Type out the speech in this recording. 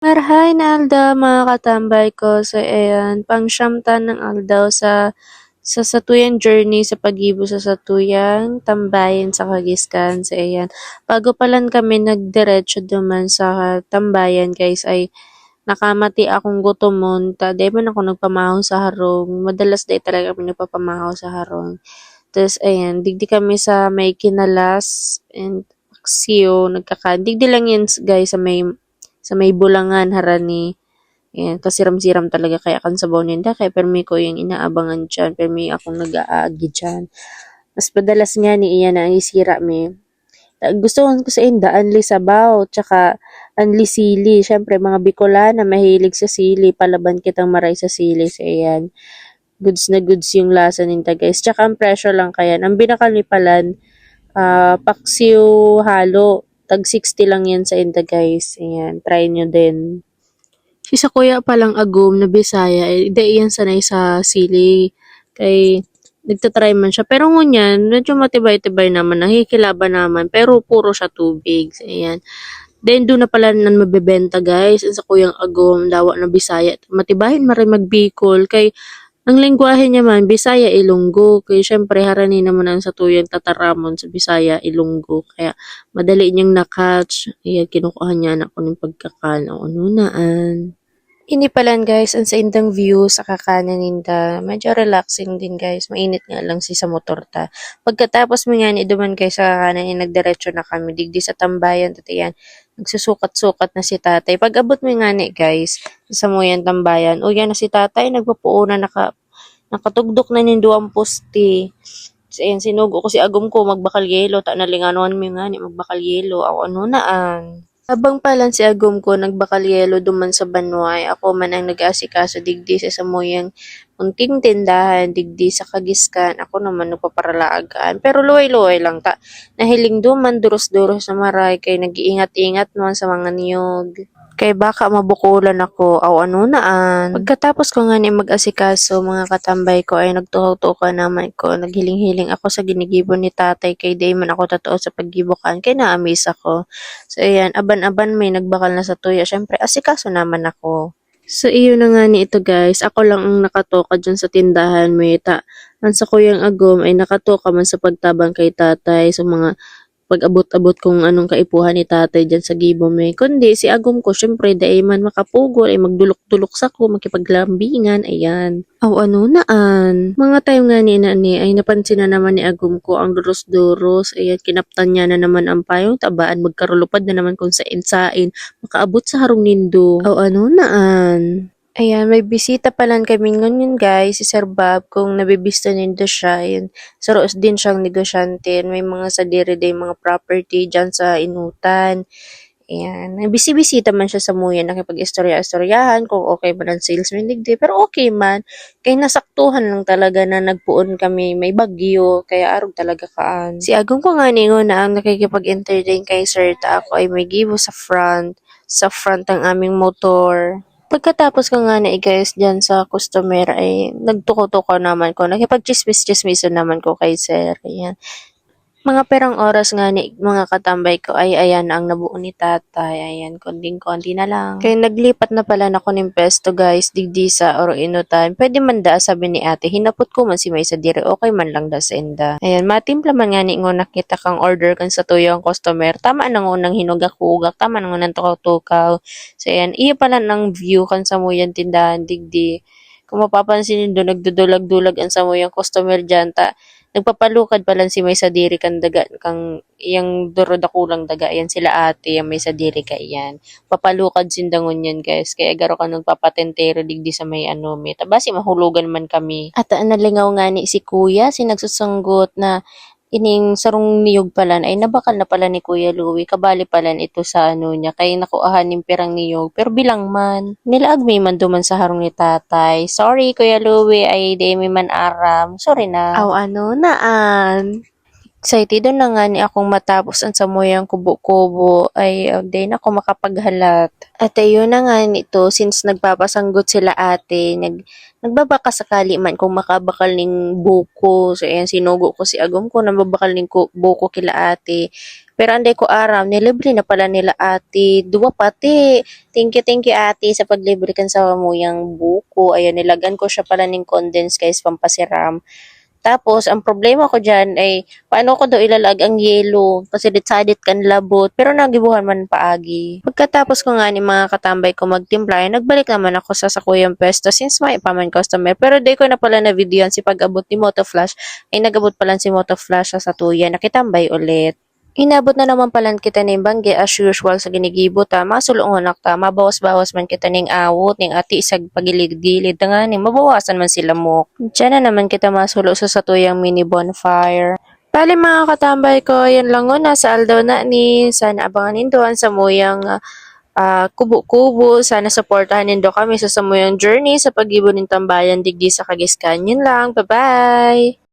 Marhay na aldaw mga katambay ko. So ayan, pangsyamtan ng aldaw sa satuyang journey sa pagibo sa satuyang tambayan sa Kagiskan. So ayan, bago palan kami nagdiretso duman sa tambayan guys ay nakamati akong gutomon. Di man ako nagpamahaw sa harong. Madalas day talaga kami nagpapamahaw sa harong. Tapos ayan, digdi kami sa may Kinalas and Aksio, digdi lang yun guys sa may Bulangan, Harani. Ayan, kasiram-siram talaga kaya kan sabaw ninda. Kaya permi ko yung inaabangan dyan. Permi akong nag-aagi dyan. Mas padalas nga ni iya na isira mi. Gusto ko sa inda, anli sabaw, tsaka anli sili. Siyempre, mga Bicolana, mahilig sa sili. Palaban kitang maray sa sili. So, ayan. Goods na goods yung lasa ninda, guys. Tsaka ang presyo lang kaya. Ang binakalipalan, paksiw halo. Tag 60 lang yan sa inda, guys. Ayan, try nyo din. Si sa kuya palang agom na Bisaya, di yan sanay sa sili. Kay nagtatry man siya. Pero ngunyan, medyo matibay-tibay naman, nakikilaban naman. Pero puro siya tubig. Ayan. Then, doon na pala nan mabebenta, guys. Sa kuyang agom, dawa na Bisaya. Matibahin maray magbikol. Kay, ang lengguwahe niya man, Bisaya, Ilonggo. Kaya, syempre, harani naman ang sa tuyang tataramon sa Bisaya, Ilonggo. Kaya, madali niyang nakatch. Ayan, kinukuha niya anak ko ng pagkakan. O, nunaan. Ini palan guys, ang sa indang view sa kakanan ninda. Medyo relaxing din guys. Mainit nga lang si sa motor ta. Pagkatapos mo nga ni duman guys sa kakanan, nagdiretso na kami. Digdi sa tambayan, tatayan. Nagsusukat-sukat na si tatay. Pag abot mo nga ni guys, sa moyan tambayan, o yan na si tatay, nagpapuuna, nakatugdok na nindo ang poste. So, ayan, sinugo ko si agom ko, magbakal yelo. Ta nalinganuan mo nga ni, magbakal yelo. Ako ano naan. Habang palan si agom ko nagbakalyelo duman sa Banway, ako man ang nag-aasikaso digdi sa samuyang munting tindahan, digdi sa Kagiskan, ako naman nagpaparalaagaan. Pero luway-luway lang ta. Nahiling duman, duros-duros na maray, kay nag-iingat-ingat naman sa mga niyog. Kay baka mabukulan ako, aw ano naan. Pagkatapos ko nga ni mag-asikaso, mga katambay ko ay nagtuhaw-tuhaw naman ko. Naghiling-hiling ako sa ginigibon ni tatay, kay day man ako totoo sa paggibukan, kay na-amaze ako. So, ayan, aban-aban may nagbakal na sa tuya. Siyempre, asikaso naman ako. So, iyo na nga ni ito guys. Ako lang ang nakatoka dyan sa tindahan. May ang sa kuyang agom ay nakatoka man sa pagtabang kay tatay. So, mga pag-abot-abot kung anong kaipuhan ni tatay dyan sa gibo may. Kundi, si agom ko, syempre, dahil man makapugol, ay magdulok-dulok sa ko, makipaglambingan, ayan. Aw, ano naan. Mga time nga ni ay napansin na naman ni agom ko ang duros-duros, ayan, kinaptan niya na naman ang payong tabaan, magkarulupad na naman kung sain-sain, makaabot sa harong nindo. Aw, ano naan. Ayan, may bisita palan kami ngayon guys, si Sir Bob, kung nabibista nindo siya, yun. Saros din siyang negosyante, may mga sadiri day mga property dyan sa Inutan. Ayan, bisi-bisita man siya sa muyan, nakipag-istorya-istoryahan, kung okay man ang salesman digdi, pero okay man, kaya nasaktuhan lang talaga na nagpuon kami, may bagyo, kaya arog talaga kaan. Si Agong ko nga ningo na ang nakikipag-entertain kay Sir ta ako ay may gibo sa front ng aming motor. Pagkatapos ko nga na-guys dyan sa customer ay nagtuko-tuko naman ko. Nakipag-chismis-chismiso naman ko kay sir. Ayan. Mga perang oras nga ni mga katambay ko ay ayan na ang nabuo ni tatay. Ayan, konting-konti na lang. Kaya naglipat na pala na ko ng pesto guys, digdi sa Oro Inutan. Pwede man da, sabi ni ate, hinapot ko man si May sa dire, okay man lang da sa enda. Ayan, matimpla man nga ni ngo nakita kang order kan sa tuyong customer. Tama na ngo nang hinugak-hugak, tama na ngo nang tukaw-tukaw. So ayan, iya pala ng view kan sa muyan tindahan digdi. Kung mapapansin nyo, nagdudulag-dulag ang samuyang customer dyan, nagpapalukad pa lang si may sadiri kang daga, kang iyang durodakulang daga, yan sila ate, yung may sadiri ka yan. Papalukad sindangon yan guys, kaya garo ka nagpapatentero digdi sa may ano, may tabasi mahulugan man kami. At nalingaw nga ni si kuya, si nagsusunggot na ining sarong niyog palan ay nabakal na pala ni Kuya Louie, kabali palan ito sa ano niya, kaya nakuahan ng pirang niyog, pero bilang man, nilaag may man duman sa harong ni tatay. Sorry Kuya Louie, ay di may man aram, sorry na. Aw ano naan. Excited na nga ni akong matapos ang samuyang kubo-kubo ay day na ako makapaghalat. At ayun na nga nito, since nagpapasanggot sila ate, nagbabaka sakali man kung makabakal ning buko. So ayan, sinugo ko si Agom ko na mabakal ning buko kila ate. Pero anday ko aram, nilibre na pala nila ate. Dua pati. Thank you ate sa paglibre kan sa muyang buko. Ayan, nilagan ko siya pala ning condense guys, pampasiram. Tapos, ang problema ko dyan ay, paano ko daw ilalag ang yelo? Kasi ditsadit kan labot, pero nagibuhan man paagi. Pagkatapos ko nga ni mga katambay ko magtimpla, ay nagbalik naman ako sa sakuyang pesto since may pa man customer. Pero day ko na pala na videoan si pag-abot ni Moto Flash, ay nagabot pala si Moto Flash sa tuya, nakitambay ulit. Inabot na naman pala kita ning bangge as usual sa ginigibot ta, masulungon ta, mabawas-bawas man kita ning awot, ning ati isag pagilid-gilid, nga ning mabawasan man sila mo. Diyan na naman kita masulo sa satuyang mini bonfire. Bali mga katambay ko, yan lang na sa aldaw na ni, sana abangan nindoan sa muyang kubo-kubo, sana supportahan nindo kami sa samuyang journey sa pag-ibon ng tambayan digdi sa Kagiskan. Yun lang, bye-bye!